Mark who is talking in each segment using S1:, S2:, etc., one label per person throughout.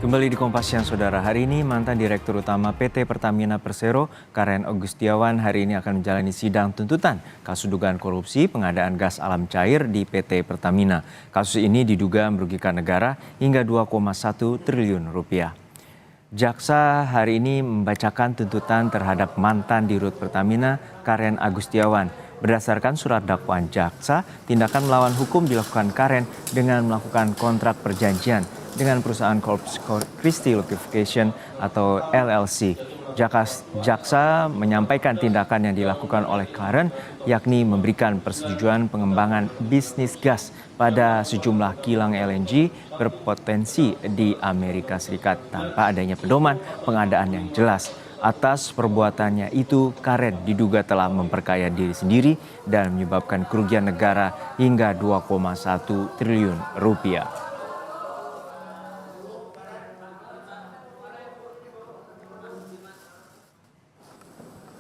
S1: Kembali di Kompas Siang Saudara, hari ini mantan Direktur Utama PT Pertamina Persero, Karen Agustiawan hari ini akan menjalani sidang tuntutan kasus dugaan korupsi pengadaan gas alam cair di PT Pertamina. Kasus ini diduga merugikan negara hingga 2,1 triliun rupiah. Jaksa hari ini membacakan tuntutan terhadap mantan Dirut Pertamina, Karen Agustiawan. Berdasarkan surat dakwaan jaksa, tindakan melawan hukum dilakukan Karen dengan melakukan kontrak perjanjian dengan perusahaan Corpus Christi Liquefaction atau LLC. Jaksa menyampaikan tindakan yang dilakukan oleh Karen yakni memberikan persetujuan pengembangan bisnis gas pada sejumlah kilang LNG berpotensi di Amerika Serikat tanpa adanya pedoman pengadaan yang jelas. Atas perbuatannya itu, Karen diduga telah memperkaya diri sendiri dan menyebabkan kerugian negara hingga 2,1 triliun rupiah.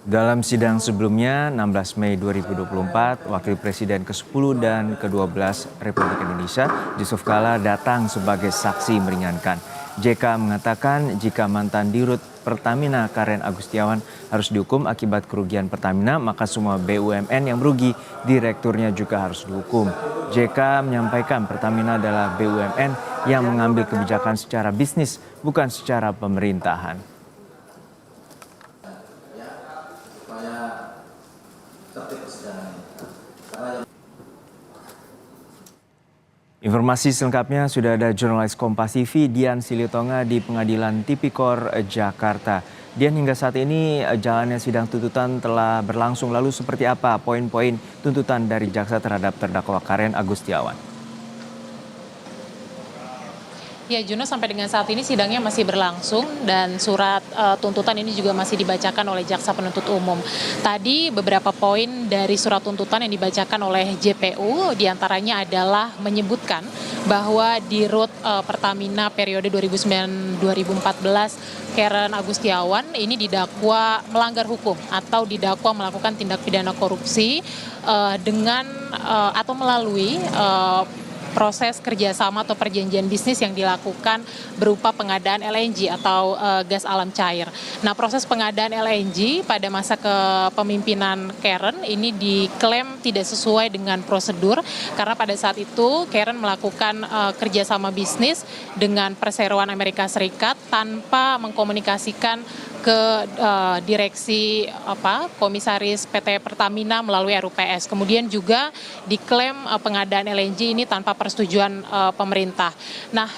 S1: Dalam sidang sebelumnya, 16 Mei 2024, Wakil Presiden ke-10 dan ke-12 Republik Indonesia, Yusuf Kala datang sebagai saksi meringankan. JK mengatakan jika mantan Dirut Pertamina Karen Agustiawan harus dihukum akibat kerugian Pertamina, maka semua BUMN yang merugi direkturnya juga harus dihukum. JK menyampaikan Pertamina adalah BUMN yang mengambil kebijakan secara bisnis, bukan secara pemerintahan. Informasi selengkapnya sudah ada jurnalis Kompas TV Dian Silitonga di Pengadilan Tipikor Jakarta. Dian, hingga saat ini jalannya sidang tuntutan telah berlangsung. Lalu seperti apa poin-poin tuntutan dari jaksa terhadap terdakwa Karen Agustiawan?
S2: Ya, Juno, sampai dengan saat ini sidangnya masih berlangsung dan surat tuntutan ini juga masih dibacakan oleh jaksa penuntut umum. Tadi beberapa poin dari surat tuntutan yang dibacakan oleh JPU diantaranya adalah menyebutkan bahwa Dirut Pertamina periode 2009-2014 Karen Agustiawan ini didakwa melanggar hukum atau didakwa melakukan tindak pidana korupsi dengan atau melalui proses kerjasama atau perjanjian bisnis yang dilakukan berupa pengadaan LNG atau gas alam cair. Nah, proses pengadaan LNG pada masa kepemimpinan Karen ini diklaim tidak sesuai dengan prosedur karena pada saat itu Karen melakukan kerjasama bisnis dengan perseroan Amerika Serikat tanpa mengkomunikasikan ke direksi komisaris PT Pertamina melalui RUPS. Kemudian juga diklaim pengadaan LNG ini tanpa persetujuan pemerintah. Nah,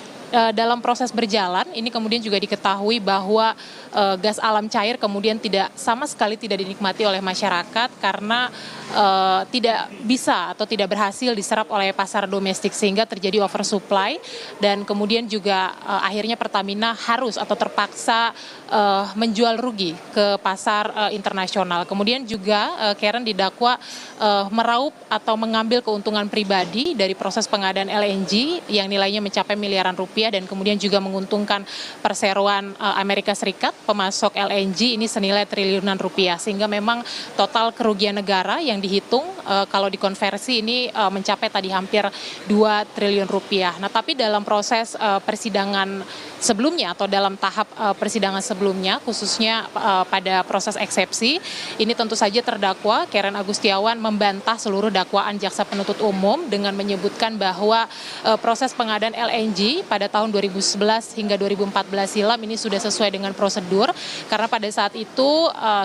S2: dalam proses berjalan ini kemudian juga diketahui bahwa gas alam cair kemudian sama sekali tidak dinikmati oleh masyarakat karena tidak bisa atau tidak berhasil diserap oleh pasar domestik sehingga terjadi oversupply dan kemudian juga akhirnya Pertamina harus atau terpaksa menjual rugi ke pasar internasional. Kemudian juga Karen didakwa meraup atau mengambil keuntungan pribadi dari proses pengadaan LNG yang nilainya mencapai miliaran rupiah dan kemudian juga menguntungkan perseroan Amerika Serikat pemasok LNG ini senilai triliunan rupiah sehingga memang total kerugian negara yang dihitung kalau dikonversi ini mencapai tadi hampir 2 triliun rupiah. Nah, tapi dalam proses persidangan sebelumnya atau dalam tahap persidangan sebelumnya khususnya pada proses eksepsi ini tentu saja terdakwa Karen Agustiawan membantah seluruh dakwaan jaksa penuntut umum dengan menyebutkan bahwa proses pengadaan LNG pada tahun 2011 hingga 2014 silam ini sudah sesuai dengan prosedur karena pada saat itu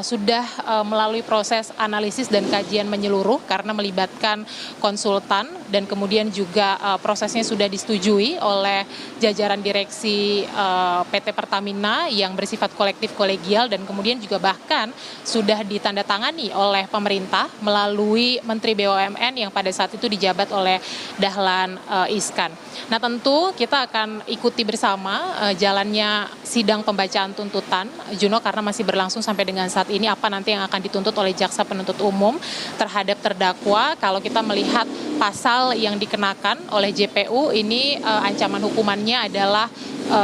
S2: sudah melalui proses analisis dan kajian menyeluruh karena melibatkan konsultan dan kemudian juga prosesnya sudah disetujui oleh jajaran direksi PT Pertamina yang bersifat kolektif kolegial dan kemudian juga bahkan sudah ditandatangani oleh pemerintah melalui Menteri BUMN yang pada saat itu dijabat oleh Dahlan Iskan. Nah, tentu kita akan ikuti bersama jalannya sidang pembacaan tuntutan, Juno, karena masih berlangsung sampai dengan saat ini apa nanti yang akan dituntut oleh jaksa penuntut umum terhadap terdakwa. Kalau kita melihat pasal yang dikenakan oleh JPU ini ancaman hukumannya adalah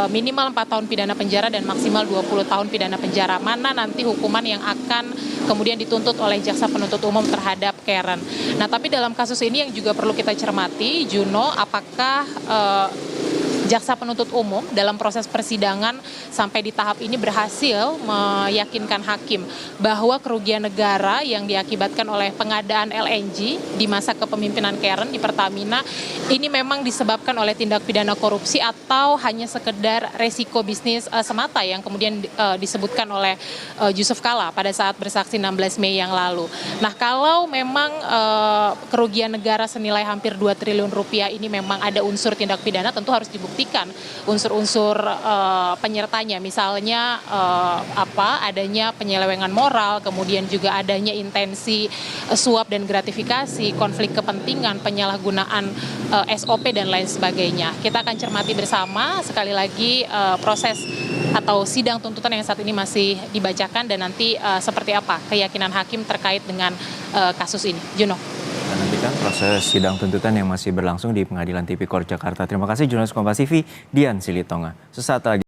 S2: minimal 4 tahun pidana penjara dan maksimal 20 tahun pidana penjara. Mana nanti hukuman yang akan kemudian dituntut oleh jaksa penuntut umum terhadap Karen. Nah, tapi dalam kasus ini yang juga perlu kita cermati, Juno, apakah jaksa penuntut umum dalam proses persidangan sampai di tahap ini berhasil meyakinkan hakim bahwa kerugian negara yang diakibatkan oleh pengadaan LNG di masa kepemimpinan Karen di Pertamina ini memang disebabkan oleh tindak pidana korupsi atau hanya sekedar resiko bisnis semata yang kemudian disebutkan oleh Yusuf Kalla pada saat bersaksi 16 Mei yang lalu. Nah, kalau memang kerugian negara senilai hampir 2 triliun rupiah ini memang ada unsur tindak pidana, tentu harus dibuktikan unsur-unsur penyertanya, misalnya adanya penyelewengan moral, kemudian juga adanya intensi suap dan gratifikasi, konflik kepentingan, penyalahgunaan SOP dan lain sebagainya. Kita akan cermati bersama sekali lagi proses atau sidang tuntutan yang saat ini masih dibacakan dan nanti seperti apa keyakinan hakim terkait dengan kasus ini. Juno.
S1: Kita nantikan proses sidang tuntutan yang masih berlangsung di Pengadilan Tipikor Jakarta. Terima kasih jurnalis Kompas TV Dian Silitonga. Sesaat lagi.